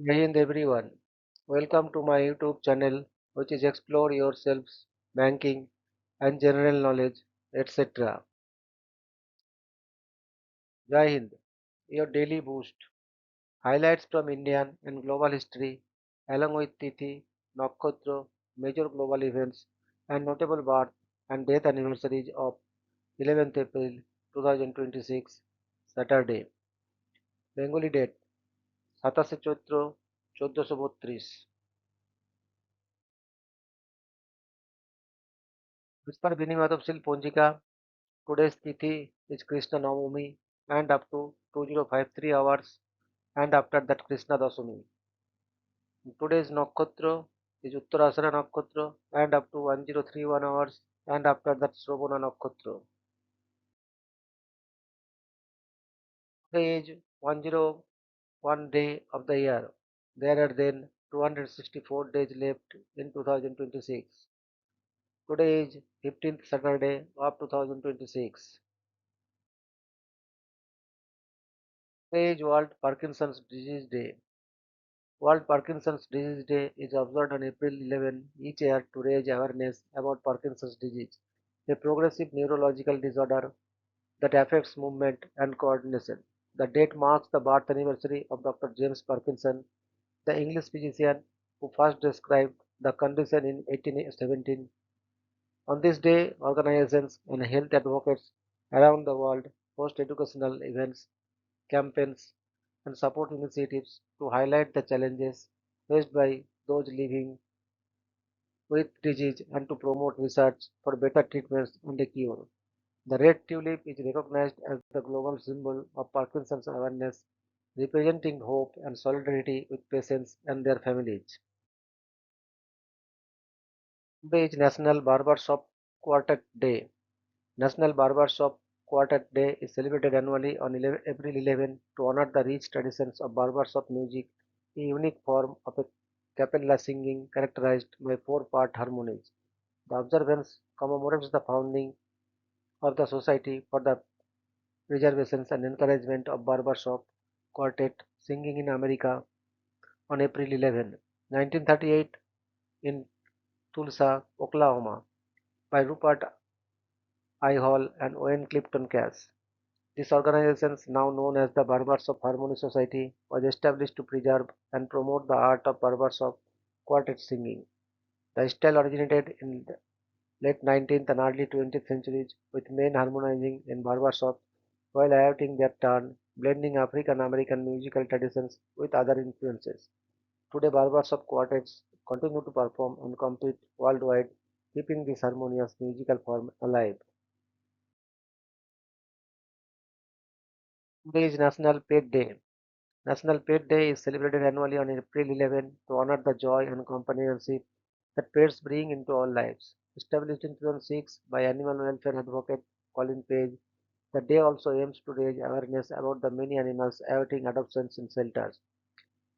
Jai Hind everyone. Welcome to my YouTube channel, which is Explore Yourselves, Banking and General Knowledge, etc. Jai Hind, your daily boost. Highlights from Indian and global history, along with Tithi, Nakshatra, major global events, and notable birth and death anniversaries of 11th April 2026, Saturday. Bengali date 27 Chaitra 1432. As per Vinimadav Ponjika, today's Tithi is Krishna Navami and up to 2053 hours and after that Krishna Dasami. Today's Nakshatra is Uttarashara Nakshatra and up to 1031 hours and after that Shravana Nakshatra. Today is 101 day of the year. There are then 264 days left in 2026. Today is 15th Saturday of 2026. Today is World Parkinson's Disease Day. World Parkinson's Disease Day is observed on April 11 each year to raise awareness about Parkinson's disease, a progressive neurological disorder that affects movement and coordination. The date marks the birth anniversary of Dr. James Parkinson, the English physician who first described the condition in 1817. On this day, organizations and health advocates around the world host educational events, campaigns, and support initiatives to highlight the challenges faced by those living with disease and to promote research for better treatments and a cure. The red tulip is recognized as the global symbol of Parkinson's awareness, representing hope and solidarity with patients and their families. Today is National Barbershop Quartet Day. National Barbershop Quartet Day is celebrated annually on April 11 to honor the rich traditions of barbershop music, a unique form of a cappella singing characterized by four-part harmonies. The observance commemorates the founding of the Society for the Preservation and Encouragement of Barbershop Quartet singing in America on April 11, 1938 in Tulsa, Oklahoma by Rupert I. Hall and Owen Clifton Cass. This organization, now known as the Barbershop Harmony Society, was established to preserve and promote the art of barbershop quartet singing. The style originated in the late 19th and early 20th centuries, with men harmonizing in barbershop while awaiting their turn, blending African American musical traditions with other influences. Today, barbershop quartets continue to perform and compete worldwide, keeping this harmonious musical form alive. Today is National Pet Day. National Pet Day is celebrated annually on April 11 to honor the joy and companionship that pets bring into our lives. Established in 2006 by animal welfare advocate Colin Page, the day also aims to raise awareness about the many animals awaiting adoptions in shelters.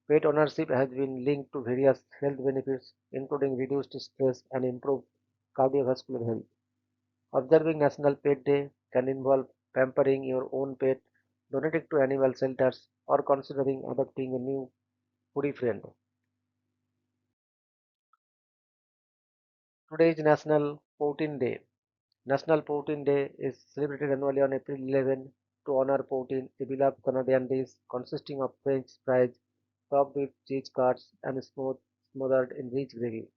Pet ownership has been linked to various health benefits, including reduced stress and improved cardiovascular health. Observing National Pet Day can involve pampering your own pet, donating to animal shelters, or considering adopting a new furry friend. Today is National Protein Day. National Protein Day is celebrated annually on April 11 to honor poutine, a beloved Canadian dish consisting of French fries topped with cheese curds and smothered in rich gravy.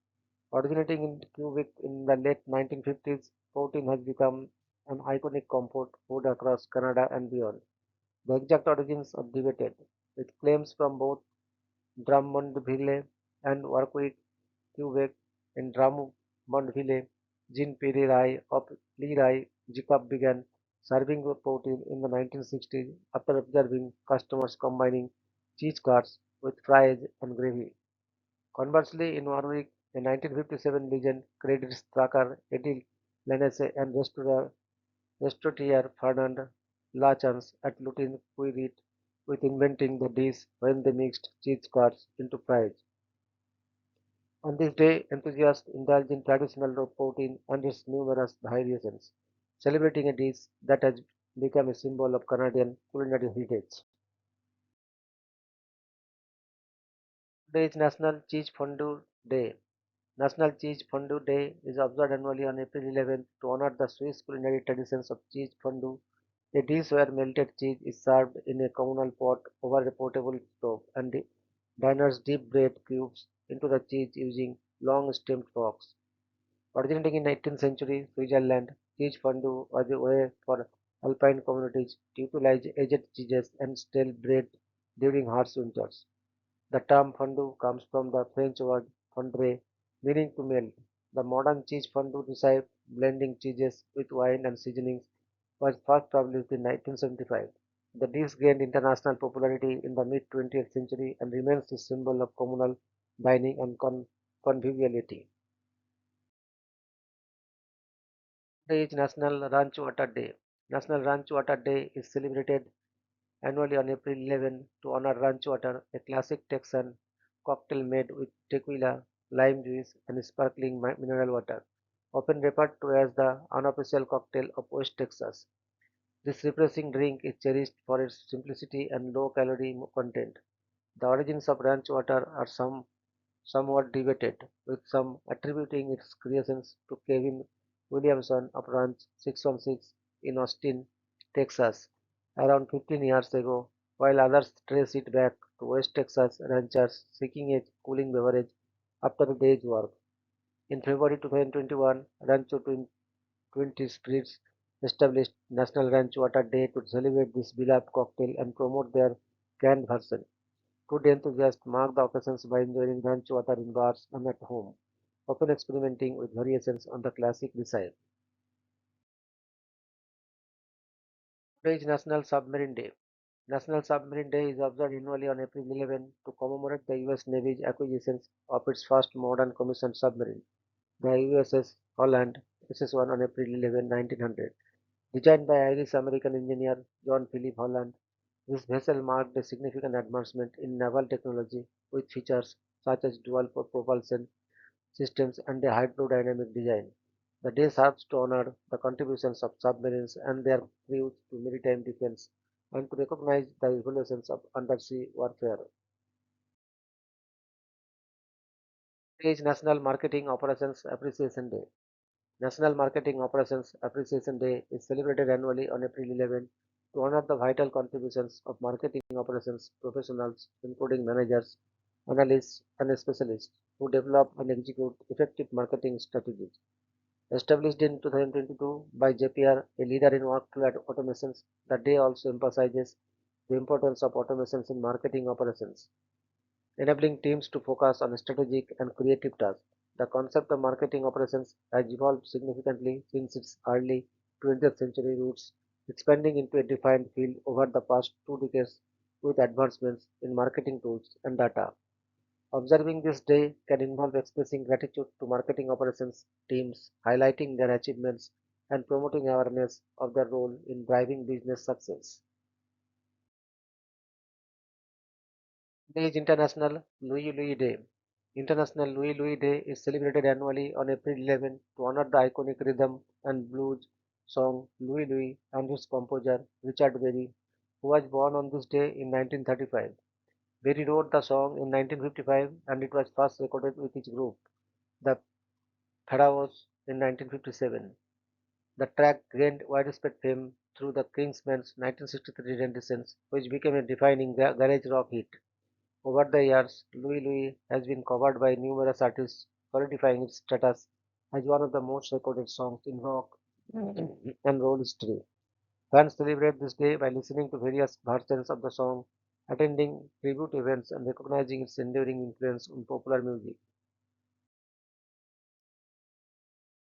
Originating in Quebec in the late 1950s, poutine has become an iconic comfort food across Canada and beyond. The exact origins are debated, with claims from both Drummondville and Warwick, Quebec. In Drummondville, Jean-Pierre Rai of Lee Jacob began serving the protein in the 1960s after observing customers combining cheese curds with fries and gravy. Conversely, in Warwick, a 1957 legend credits tracker Eddie Lanesse and restaurateur Fernand Lachance at Lutin Puirit with inventing the dish when they mixed cheese curds into fries. On this day, enthusiasts indulge in traditional raw protein and its numerous variations, celebrating a dish that has become a symbol of Canadian culinary heritage. Today is National Cheese Fondue Day. National Cheese Fondue Day is observed annually on April 11th to honor the Swiss culinary traditions of cheese fondue, a dish where melted cheese is served in a communal pot over a portable stove, and diners dip bread cubes into the cheese using long stemmed forks. Originating in 19th century Switzerland, cheese fondue was a way for alpine communities to utilize aged cheeses and stale bread during harsh winters. The term fondue comes from the French word fondre, meaning to melt. The modern cheese fondue recipe, blending cheeses with wine and seasonings, was first published in 1975. The dish gained international popularity in the mid 20th century and remains a symbol of communal dining and conviviality. Today is National Ranch Water Day. National Ranch Water Day is celebrated annually on April 11 to honor ranch water, a classic Texan cocktail made with tequila, lime juice, and sparkling mineral water, often referred to as the unofficial cocktail of West Texas. This refreshing drink is cherished for its simplicity and low calorie content. The origins of ranch water are somewhat debated, with some attributing its creations to Kevin Williamson of Ranch 616 in Austin, Texas, around 15 years ago, while others trace it back to West Texas ranchers seeking a cooling beverage after a day's work. In February 2021, Rancho 20 Spirits established National Ranch Water Day to celebrate this beloved cocktail and promote their canned version. Food enthusiasts mark the occasions by enjoying ranch water in bars and at home, often experimenting with variations on the classic recipe. Today is National Submarine Day. National Submarine Day is observed annually on April 11 to commemorate the U.S. Navy's acquisition of its first modern commissioned submarine, the USS Holland SS-1 on April 11, 1900. Designed by Irish-American engineer John Philip Holland, this vessel marked a significant advancement in naval technology with features such as dual propulsion systems and a hydrodynamic design. The day serves to honor the contributions of submarines and their crews to maritime defense and to recognize the evolutions of undersea warfare. Today is National Marketing Operations Appreciation Day. National Marketing Operations Appreciation Day is celebrated annually on April 11 to honor the vital contributions of marketing operations professionals, including managers, analysts, and specialists who develop and execute effective marketing strategies. Established in 2022 by JPR, a leader in workflow automations, the day also emphasizes the importance of automations in marketing operations, enabling teams to focus on strategic and creative tasks. The concept of marketing operations has evolved significantly since its early 20th century roots, expanding into a defined field over the past 2 decades with advancements in marketing tools and data. Observing this day can involve expressing gratitude to marketing operations teams, highlighting their achievements, and promoting awareness of their role in driving business success. Today is International Louie Louie Day. International Louie Louie Day is celebrated annually on April 11 to honor the iconic rhythm and blues song Louie Louie and its composer Richard Berry, who was born on this day in 1935. Berry wrote the song in 1955 and it was first recorded with his group, the Pharaohs, in 1957. The track gained widespread fame through the Kingsmen's 1963 renditions, which became a defining garage rock hit. Over the years, Louie Louie has been covered by numerous artists, solidifying its status as one of the most recorded songs in rock and roll history. Fans celebrate this day by listening to various versions of the song, attending tribute events, and recognizing its enduring influence on popular music.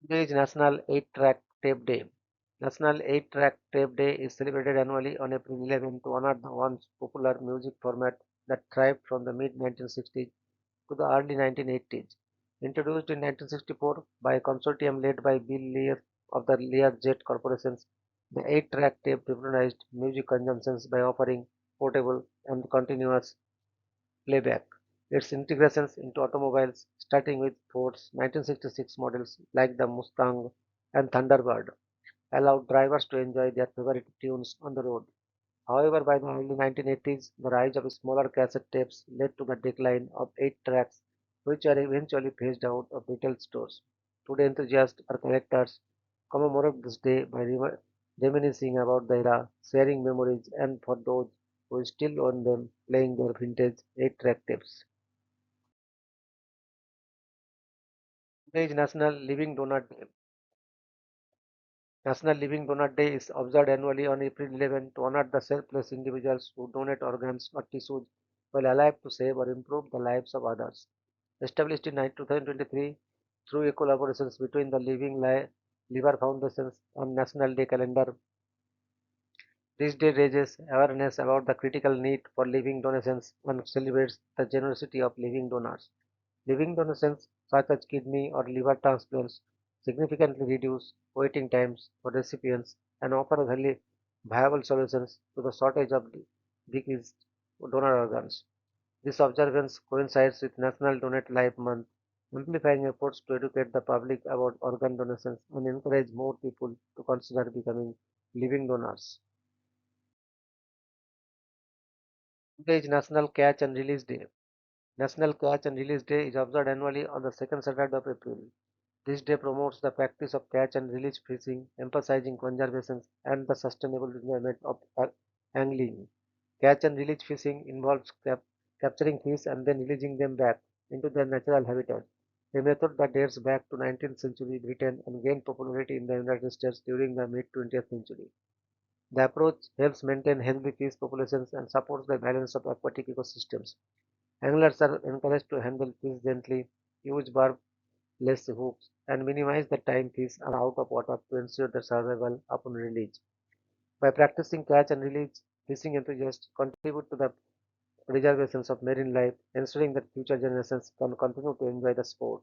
Today is National 8-Track Tape Day. National 8-Track Tape Day is celebrated annually on April 11 to honor the once popular music format that thrived from the mid 1960s to the early 1980s. Introduced in 1964 by a consortium led by Bill Lear of the Learjet Corporations, the 8-track tape revolutionized music consumptions by offering portable and continuous playback. Its integrations into automobiles, starting with Ford's 1966 models like the Mustang and Thunderbird, allowed drivers to enjoy their favorite tunes on the road. However, by the early 1980s, the rise of smaller cassette tapes led to the decline of 8 tracks, which are eventually phased out of retail stores. Today, enthusiasts or collectors commemorate this day by reminiscing about the era, sharing memories, and for those who still own them, playing their vintage 8-track tapes. Today is National Living Donor Day. National Living Donor Day is observed annually on April 11 to honor the selfless individuals who donate organs or tissues while alive to save or improve the lives of others. Established in 2023 through a collaboration between the Liver Foundations and National Day calendar, this day raises awareness about the critical need for living donations and celebrates the generosity of living donors. Living donations such as kidney or liver transplants significantly reduce waiting times for recipients and offer viable solutions to the shortage of decreased donor organs. This observance coincides with National Donate Life Month, amplifying efforts to educate the public about organ donations and encourage more people to consider becoming living donors. Today is National Catch and Release Day. National Catch and Release Day is observed annually on the second Saturday of April. This day promotes the practice of catch and release fishing, emphasizing conservation and the sustainable enjoyment of angling. Catch and release fishing involves capturing fish and then releasing them back into their natural habitat, a method that dates back to 19th century Britain and gained popularity in the United States during the mid 20th century. The approach helps maintain healthy fish populations and supports the balance of aquatic ecosystems. Anglers are encouraged to handle fish gently, use barbless hooks, and minimize the time fish are out of water to ensure their survival upon release. By practicing catch and release, fishing enthusiasts contribute to the preservation of marine life, ensuring that future generations can continue to enjoy the sport.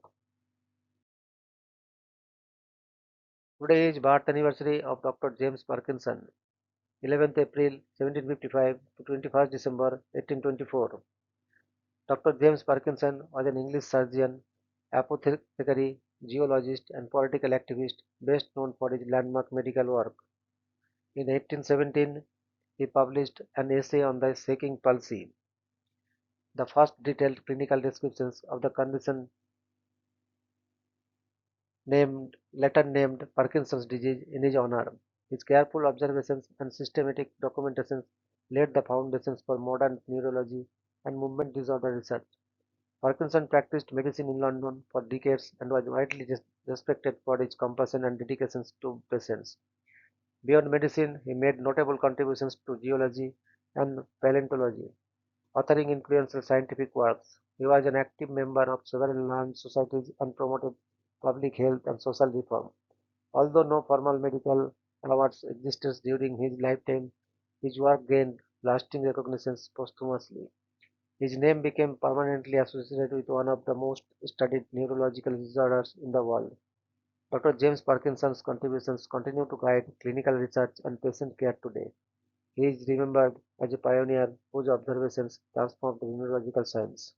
Today is birth anniversary of Dr. James Parkinson, 11th April 1755 to 21st December 1824. Dr. James Parkinson was an English surgeon, apothecary, geologist, and political activist best known for his landmark medical work. In 1817, he published an essay on the shaking palsy, the first detailed clinical descriptions of the condition later named Parkinson's disease in his honor. His careful observations and systematic documentation laid the foundations for modern neurology and movement disorder research. Parkinson practiced medicine in London for decades and was widely respected for his compassion and dedication to patients. Beyond medicine, he made notable contributions to geology and paleontology, authoring influential scientific works. He was an active member of several learned societies and promoted public health and social reform. Although no formal medical awards existed during his lifetime, his work gained lasting recognitions posthumously. His name became permanently associated with one of the most studied neurological disorders in the world. Dr. James Parkinson's contributions continue to guide clinical research and patient care today. He is remembered as a pioneer whose observations transformed neurological science.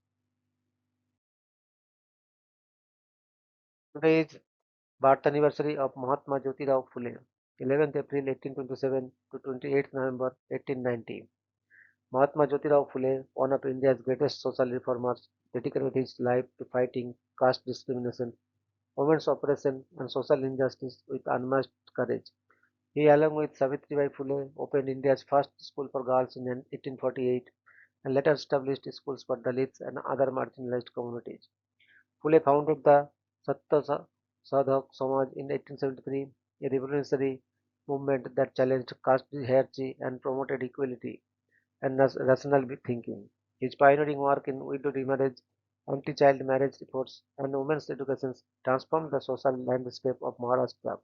Today is birth anniversary of Mahatma Jyotirao Phule, 11th April 1827 to 28th November 1890. Mahatma Jyotirao Phule, one of India's greatest social reformers, dedicated his life to fighting caste discrimination, women's oppression, and social injustice with unmatched courage. He, along with Savitribai Phule, opened India's first school for girls in 1848 and later established schools for Dalits and other marginalized communities. Phule founded the Satya Sadhak Samaj in 1873, a revolutionary movement that challenged caste hierarchy and promoted equality and rational thinking. His pioneering work in widow remarriage, anti-child marriage efforts, and women's education transformed the social landscape of Maharashtra.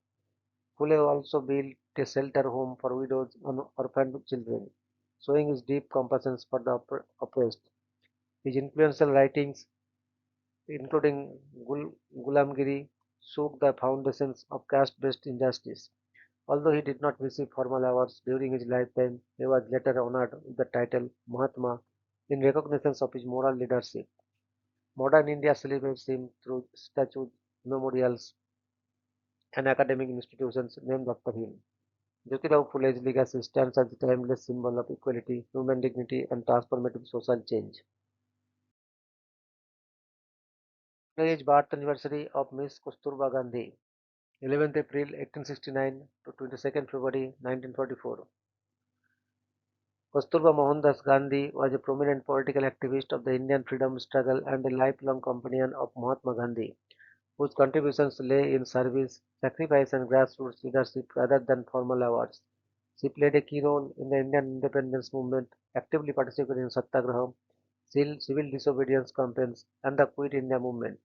Phule also built a shelter home for widows and orphaned children, showing his deep compassion for the oppressed. His influential writings, including Gulamgiri, shook the foundations of caste-based injustice. Although he did not receive formal awards during his lifetime, he was later honored with the title Mahatma in recognition of his moral leadership. Modern India celebrates him through statues, memorials, and academic institutions named after him. Jyotirao Phule's legacy stands as a timeless symbol of equality, human dignity, and transformative social change. Today is birth anniversary of Miss Kasturba Gandhi, 11th April 1869 to 22nd February 1944. Kasturba Mohandas Gandhi was a prominent political activist of the Indian freedom struggle and a lifelong companion of Mahatma Gandhi, whose contributions lay in service, sacrifice, and grassroots leadership rather than formal awards. She played a key role in the Indian independence movement, actively participated in Satyagraha, civil disobedience campaigns, and the Quit India movement.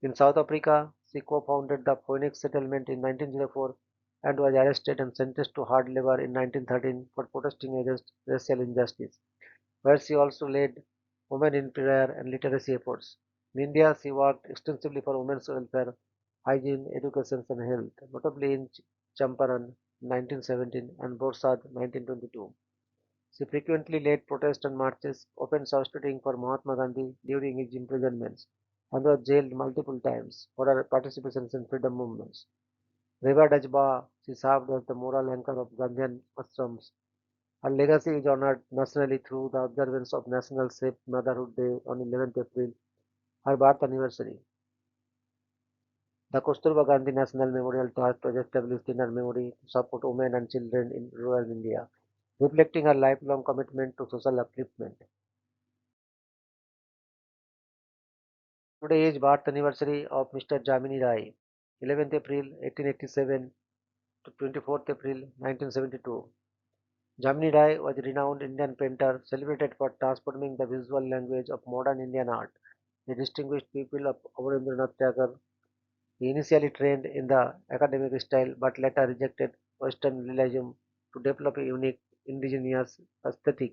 In South Africa, she co-founded the Phoenix Settlement in 1904 and was arrested and sentenced to hard labor in 1913 for protesting against racial injustice, where she also led women in prayer and literacy efforts. In India, she worked extensively for women's welfare, hygiene, education, and health, notably in Champaran 1917 and Borsad 1922. She frequently led protests and marches, often substituting for Mahatma Gandhi during his imprisonments, and was jailed multiple times for her participation in freedom movements. Revered as Ba, she served as the moral anchor of Gandhian ashrams. Her legacy is honored nationally through the observance of National Safe Motherhood Day on 11th April, her birth anniversary. The Kasturba Gandhi National Memorial Trust was established in her memory to support women and children in rural India, reflecting her lifelong commitment to social upliftment. Today is birth anniversary of Mr. Jamini Rai, 11th April 1887 to 24th April 1972. Jamini Rai was a renowned Indian painter celebrated for transforming the visual language of modern Indian art. A distinguished pupil of Rabindranath Tagore, he initially trained in the academic style but later rejected Western realism to develop a unique indigenous aesthetic.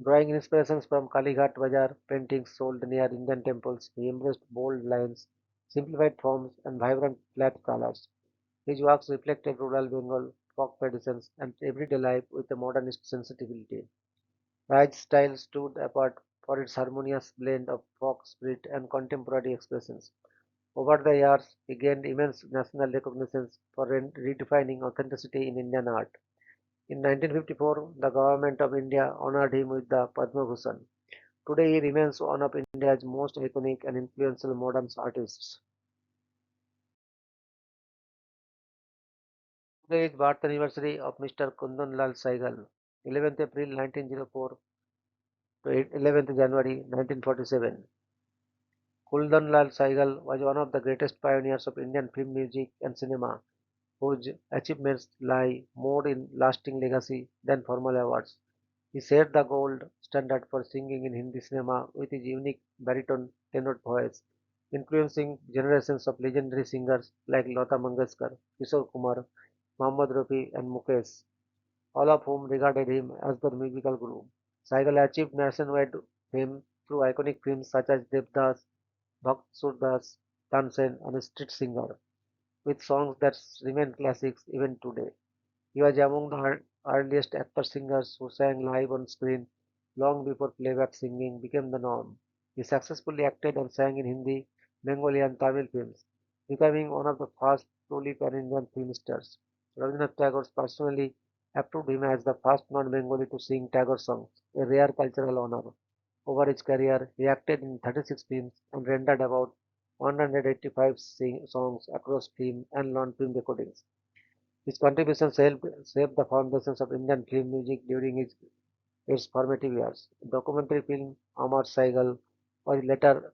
Drawing inspirations from Kalighat Bazaar paintings sold near Indian temples, he embraced bold lines, simplified forms, and vibrant flat colors. His works reflected rural Bengal, folk traditions, and everyday life with a modernist sensitivity. Rai's style stood apart for its harmonious blend of folk spirit and contemporary expressions. Over the years, he gained immense national recognition for redefining authenticity in Indian art. In 1954, the government of India honored him with the Padma Bhushan. Today, he remains one of India's most iconic and influential modern artists. Today is birth anniversary of Mr. Kundan Lal Saigal, 11th April 1904 to 11th January 1947. Kundan Lal Saigal was one of the greatest pioneers of Indian film music and cinema, whose achievements lie more in lasting legacy than formal awards. He set the gold standard for singing in Hindi cinema with his unique baritone tenor voice, influencing generations of legendary singers like Lata Mangeshkar, Kishore Kumar, Mohammad Rafi, and Mukesh, all of whom regarded him as their musical guru. Saigal achieved nationwide fame through iconic films such as Devdas, Bhakt Surdas, Tansen, and Street Singer, with songs that remain classics even today. He was among the earliest actor singers who sang live on screen long before playback singing became the norm. He successfully acted and sang in Hindi, Bengali, and Tamil films, becoming one of the first truly pan-Indian film stars. Rabindranath Tagore personally approved him as the first non-Bengali to sing Tagore songs, a rare cultural honor. Over his career, he acted in 36 films and rendered about 185 songs across film and non-film recordings. His contributions helped shape the foundations of Indian film music during its formative years. The documentary film Amar Saigal was later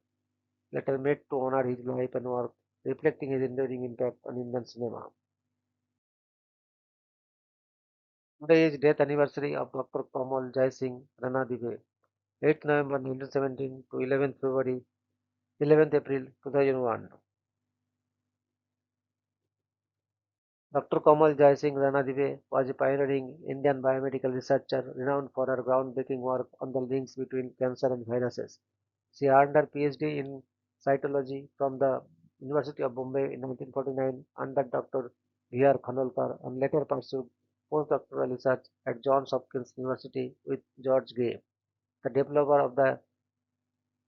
made to honor his life and work, reflecting his enduring impact on Indian cinema. Today is death anniversary of Dr. Kamal Jai Singh Rana Dibe, 8th November 1917 to 11th April 2001. Dr. Kamal Jai Singh Ranadive was a pioneering Indian biomedical researcher renowned for her groundbreaking work on the links between cancer and viruses. She earned her PhD in cytology from the University of Bombay in 1949 under Dr. V.R. Khanolkar and later pursued postdoctoral research at Johns Hopkins University with George Gay, the developer of the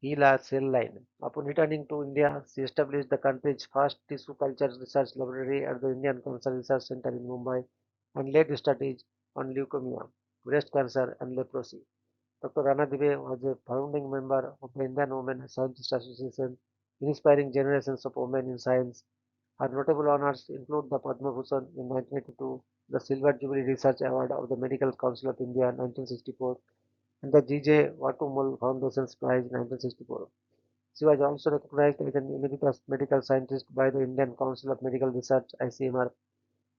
HeLa cell line. Upon returning to India, she established the country's first tissue culture research laboratory at the Indian Cancer Research Center in Mumbai, and led studies on leukemia, breast cancer, and leprosy. Dr. Rana Dibey was a founding member of the Indian Women Scientists Association, inspiring generations of women in science. Her notable honors include the Padma Bhushan in 1982, the Silver Jubilee Research Award of the Medical Council of India in 1964, and the G.J. Vatumul Foundation's Prize in 1964. She was also recognized as an emeritus medical scientist by the Indian Council of Medical Research (ICMR).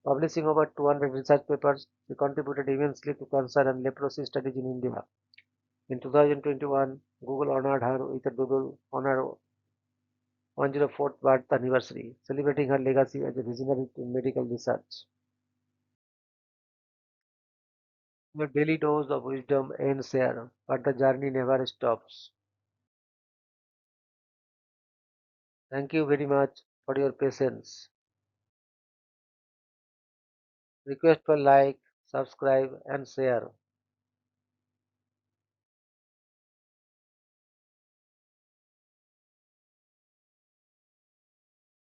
Publishing over 200 research papers, she contributed immensely to cancer and leprosy studies in India. In 2021, Google honored her with a doodle on her 104th birth anniversary, celebrating her legacy as a visionary in medical research. Your daily dose of wisdom ends here, but the journey never stops. Thank you very much for your patience. Request for like, subscribe, and share.